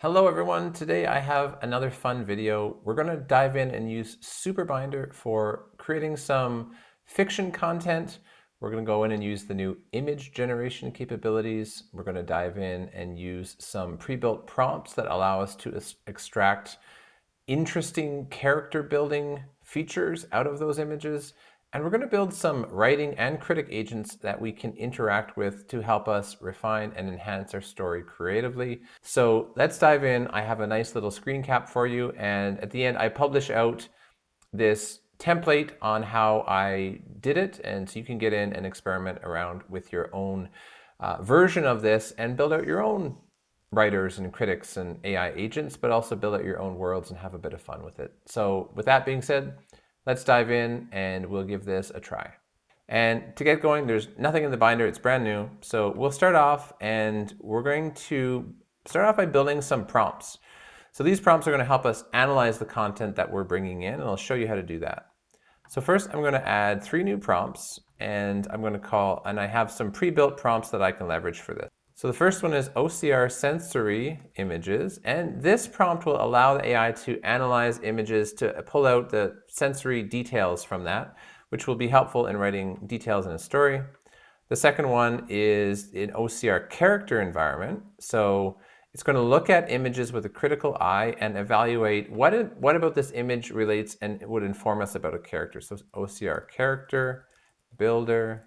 Hello everyone, today I have another fun video. We're going to dive in and use SuperBinder for creating some fiction content. We're going to go in and use the new image generation capabilities. We're going to dive in and use some pre-built prompts that allow us to extract interesting character building features out of those images. And we're going to build some writing and critic agents that we can interact with to help us refine and enhance our story creatively. So let's dive in. I have a nice little screen cap for you. And at the end, I publish out this template on how I did it. And so you can get in and experiment around with your own version of this and build out your own writers and critics and AI agents, but also build out your own worlds and have a bit of fun with it. So with that being said, let's dive in and we'll give this a try. And to get going, there's nothing in the binder, it's brand new. So we'll start off and we're going to start off by building some prompts. So these prompts are going to help us analyze the content that we're bringing in, and I'll show you how to do that. So first I'm going to add 3 new prompts, and I'm going to call, and I have some pre-built prompts that I can leverage for this. So the first one is OCR sensory images, and this prompt will allow the AI to analyze images to pull out the sensory details from that, which will be helpful in writing details in a story. The second one is an OCR character environment. So it's going to look at images with a critical eye and evaluate what about this image relates and would inform us about a character. So OCR character builder.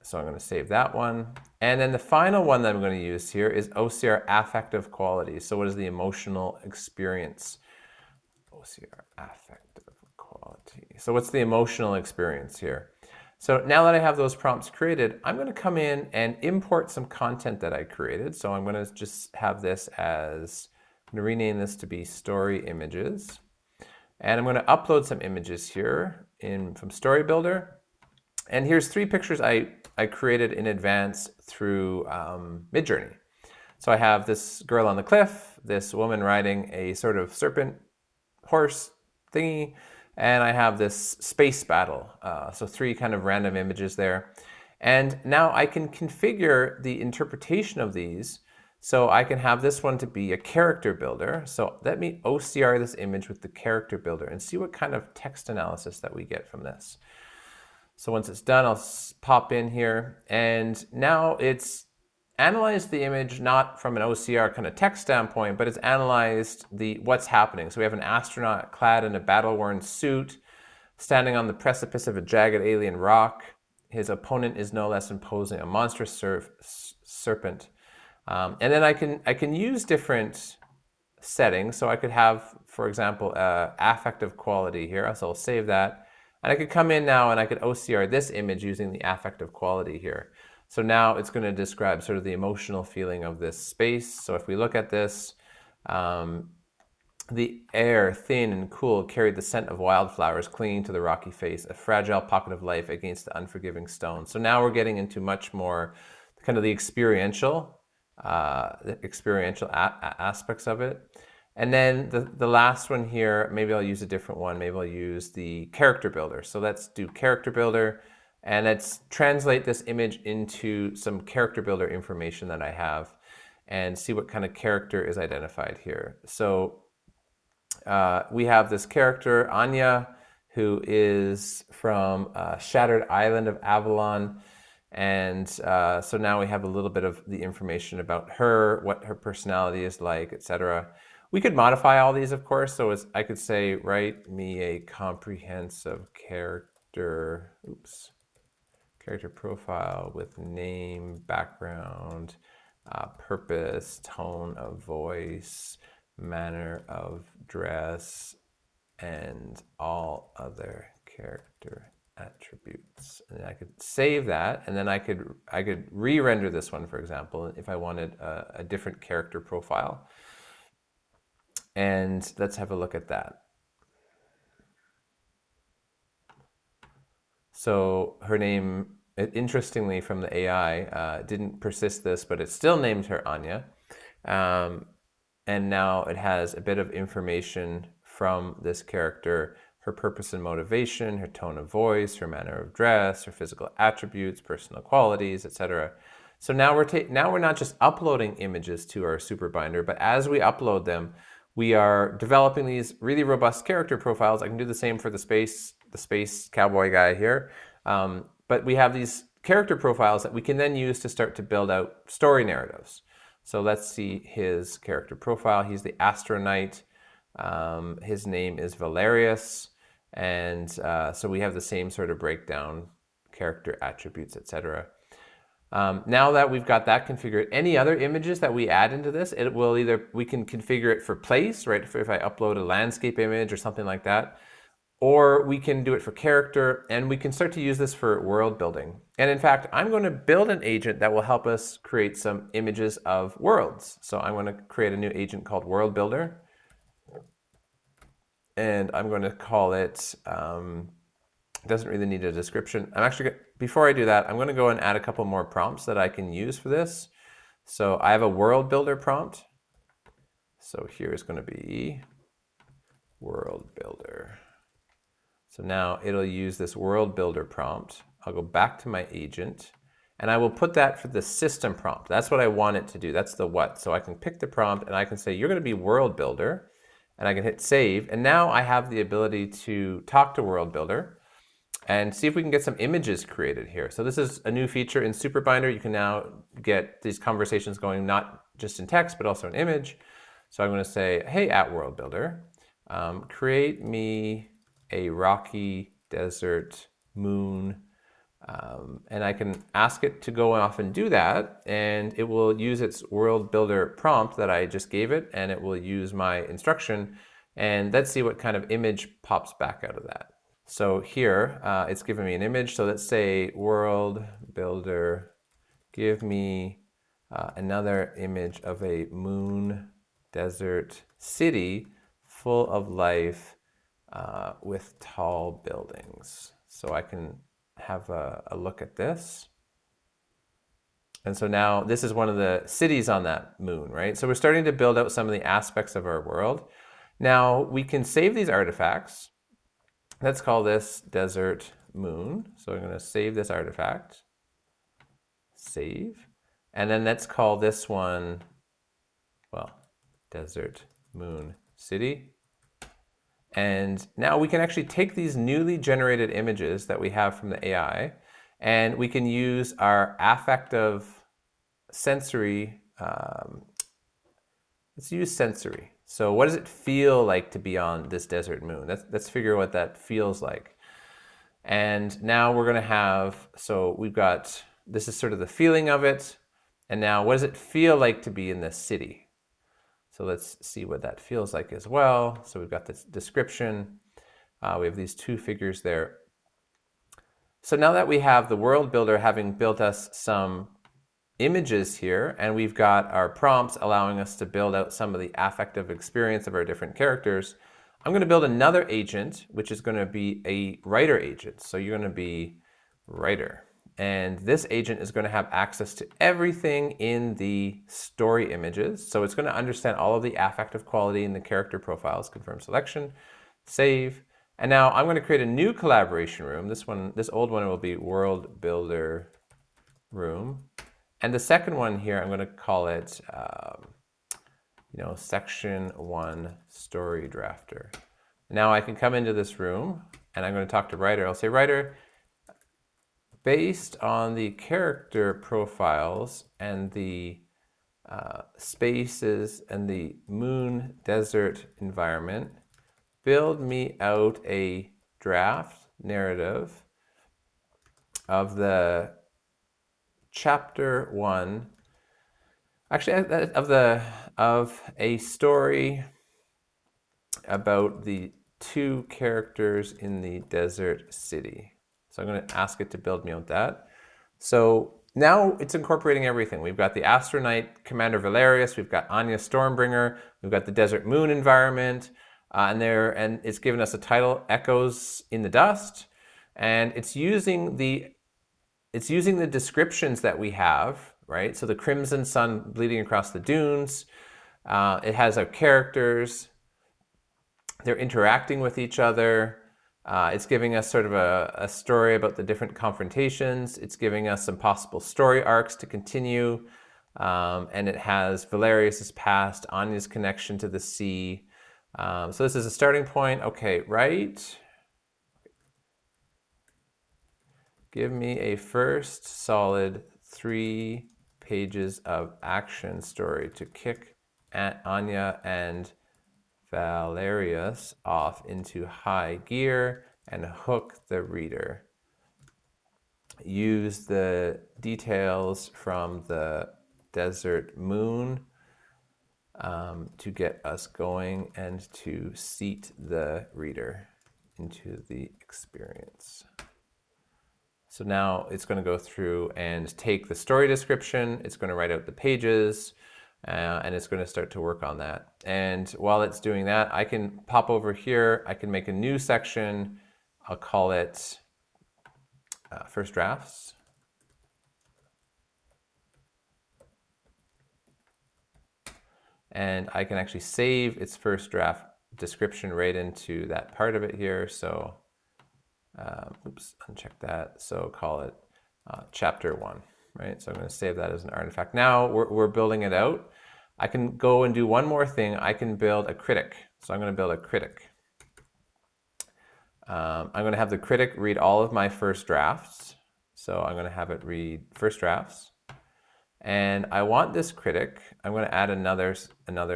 So I'm going to save that one. And then the final one that I'm going to use here is OCR affective quality. So what is the emotional experience? OCR affective quality. So what's the emotional experience here? So now that I have those prompts created, I'm going to come in and import some content that I created. So I'm going to just have this as, I'm going to rename this to be story images. And I'm going to upload some images here from Story Builder. And here's 3 pictures I created in advance through Midjourney. So I have this girl on the cliff, this woman riding a sort of serpent horse thingy, and I have this space battle. So 3 kind of random images there. And now I can configure the interpretation of these. So I can have this one to be a character builder. So let me OCR this image with the character builder and see what kind of text analysis that we get from this. So once it's done, I'll pop in here, and now it's analyzed the image not from an OCR kind of text standpoint, but it's analyzed what's happening. So we have an astronaut clad in a battle-worn suit, standing on the precipice of a jagged alien rock. His opponent is no less imposing, a monstrous serpent. And then I can use different settings. So I could have, for example, affective quality here. So I'll save that. And I could come in now and I could OCR this image using the affective quality here. So now it's going to describe sort of the emotional feeling of this space. So if we look at this, the air, thin and cool, carried the scent of wildflowers clinging to the rocky face, a fragile pocket of life against the unforgiving stone. So now we're getting into much more kind of the experiential aspects of it. And then the last one here, maybe I'll use a different one. Maybe I'll use the character builder. So let's do character builder, and let's translate this image into some character builder information that I have and see what kind of character is identified here. So we have this character, Anya, who is from Shattered Island of Avalon. And so now we have a little bit of the information about her, what her personality is like, etc. We could modify all these, of course. So I could say, write me a comprehensive character profile with name, background, purpose, tone of voice, manner of dress, and all other character attributes. And I could save that, and then I could re-render this one, for example, if I wanted a different character profile. And let's have a look at that. So her name, interestingly from the AI, didn't persist this, but it still named her Anya. And now it has a bit of information from this character, her purpose and motivation, her tone of voice, her manner of dress, her physical attributes, personal qualities, etc. So now we're not just uploading images to our SuperBinder, but as we upload them, we are developing these really robust character profiles. I can do the same for the space cowboy guy here. But we have these character profiles that we can then use to start to build out story narratives. So let's see his character profile. He's the Astronite. His name is Valerius. And so we have the same sort of breakdown, character attributes, etc. Now that we've got that configured, any other images that we add into this, it will we can configure it for place, right? If I upload a landscape image or something like that, or we can do it for character, and we can start to use this for world building. And in fact, I'm going to build an agent that will help us create some images of worlds. So I'm going to create a new agent called World Builder. And I'm going to call it, doesn't really need a description. Before I do that, I'm going to go and add a couple more prompts that I can use for this. So I have a World Builder prompt. So here is going to be World Builder. So now it'll use this World Builder prompt. I'll go back to my agent, and I will put that for the system prompt. That's what I want it to do. That's the what. So I can pick the prompt, and I can say, you're going to be World Builder, and I can hit save. And now I have the ability to talk to World Builder and see if we can get some images created here. So this is a new feature in SuperBinder. You can now get these conversations going not just in text, but also in image. So I'm going to say, hey, at World Builder, create me a rocky desert moon. And I can ask it to go off and do that, and it will use its World Builder prompt that I just gave it, and it will use my instruction, and let's see what kind of image pops back out of that. So here, it's giving me an image. So let's say World Builder, give me another image of a moon desert city full of life with tall buildings. So I can have a look at this. And so now this is one of the cities on that moon, right? So we're starting to build out some of the aspects of our world. Now we can save these artifacts. Let's call this desert moon. So I'm going to save this artifact. Save. And then let's call this one, well, desert moon city. And now we can actually take these newly generated images that we have from the AI, and we can use our affective sensory, let's use sensory. So what does it feel like to be on this desert moon? Let's figure out what that feels like. And now we're going to have, so we've got, this is sort of the feeling of it. And now what does it feel like to be in this city? So let's see what that feels like as well. So we've got this description. We have these two figures there. So now that we have the World Builder having built us some images here, and we've got our prompts allowing us to build out some of the affective experience of our different characters, I'm going to build another agent, which is going to be a writer agent. So you're going to be writer. And this agent is going to have access to everything in the story images. So it's going to understand all of the affective quality in the character profiles. Confirm selection, save. And now I'm going to create a new collaboration room. This old one will be World Builder room. And the second one here, I'm going to call it, section 1 story drafter. Now I can come into this room, and I'm going to talk to writer. I'll say, writer, based on the character profiles and the spaces and the moon desert environment, build me out a draft narrative of the chapter 1, actually of a story about the two characters in the desert city. So I'm going to ask it to build me out that. So now it's incorporating everything. We've got the Astronite Commander Valerius, we've got Anya Stormbringer, we've got the desert moon environment, and it's given us a title, Echoes in the Dust, and it's using the descriptions that we have, right? So the crimson sun bleeding across the dunes. It has our characters. They're interacting with each other. It's giving us sort of a story about the different confrontations. It's giving us some possible story arcs to continue. And it has Valerius's past, Anya's connection to the sea. So this is a starting point. Okay, right. Give me a first solid 3 pages of action story to kick Anya and Valerius off into high gear and hook the reader. Use the details from the desert moon to get us going and to seat the reader into the experience. So now it's going to go through and take the story description, it's going to write out the pages, and it's going to start to work on that. And while it's doing that, I can pop over here, I can make a new section, I'll call it First Drafts. And I can actually save its first draft description right into that part of it here. So, oops, uncheck that. So call it chapter 1, right? So I'm going to save that as an artifact. Now we're building it out. I can go and do one more thing. I can build a critic. So I'm going to build a critic. I'm going to have the critic read all of my first drafts. So I'm going to have it read first drafts. And I want this critic, I'm going to add another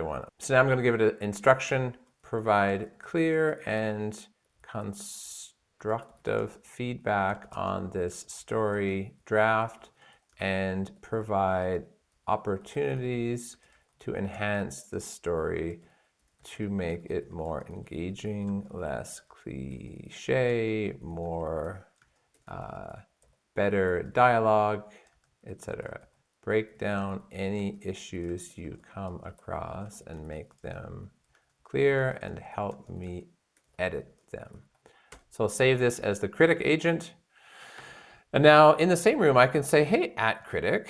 one. So now I'm going to give it an instruction, provide clear and constructive feedback on this story draft and provide opportunities to enhance the story to make it more engaging, less cliche, more better dialogue, etc. Break down any issues you come across and make them clear and help me edit them. So I'll save this as the critic agent. And now in the same room, I can say, hey, @critic,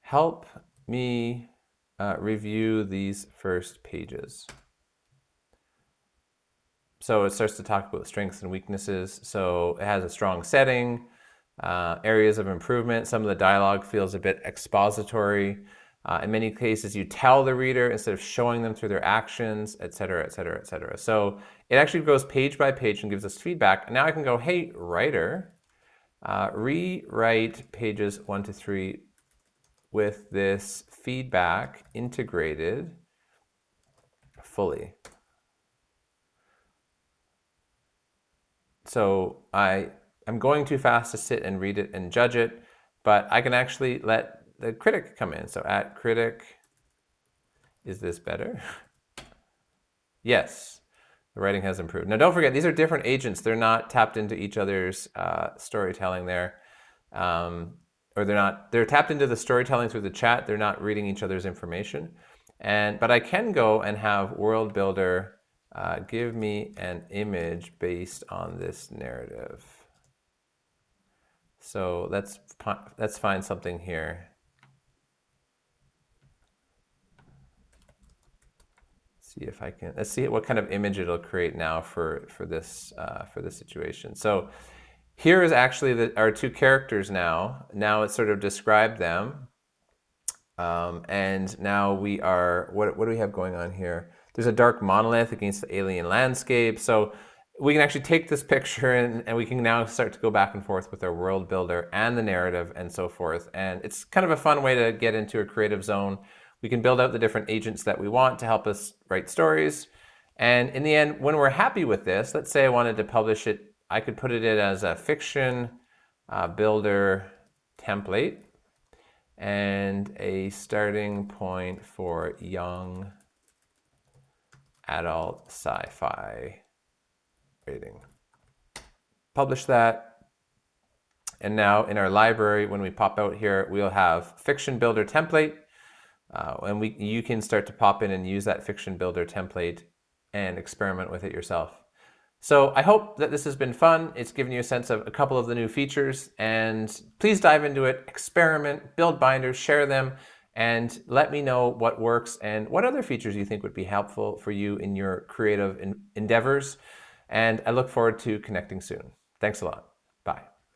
help me review these first pages. So it starts to talk about strengths and weaknesses. So it has a strong setting, areas of improvement. Some of the dialogue feels a bit expository. In many cases, you tell the reader instead of showing them through their actions, et cetera, et cetera, et cetera. So it actually goes page by page and gives us feedback. And now I can go, hey, writer, rewrite pages 1 to 3 with this feedback integrated fully. So I'm going too fast to sit and read it and judge it, but I can actually let the critic come in. So @critic, is this better? Yes, the writing has improved. Now don't forget, these are different agents. They're not tapped into each other's storytelling there. Or they're tapped into the storytelling through the chat. They're not reading each other's information. But I can go and have World Builder give me an image based on this narrative. So let's find something here. See if I can. Let's see what kind of image it'll create now for this situation. So here is actually our 2 characters now. Now it's sort of described them. And now we are, what do we have going on here? There's a dark monolith against the alien landscape. So we can actually take this picture and we can now start to go back and forth with our world builder and the narrative and so forth. And it's kind of a fun way to get into a creative zone. We can build out the different agents that we want to help us write stories. And in the end, when we're happy with this, let's say I wanted to publish it, I could put it in as a fiction builder template and a starting point for young adult sci-fi rating. Publish that. And now in our library, when we pop out here, we'll have fiction builder template. And you can start to pop in and use that fiction builder template and experiment with it yourself. So I hope that this has been fun. It's given you a sense of a couple of the new features, and please dive into it, experiment, build binders, share them, and let me know what works and what other features you think would be helpful for you in your creative endeavors. And I look forward to connecting soon. Thanks a lot.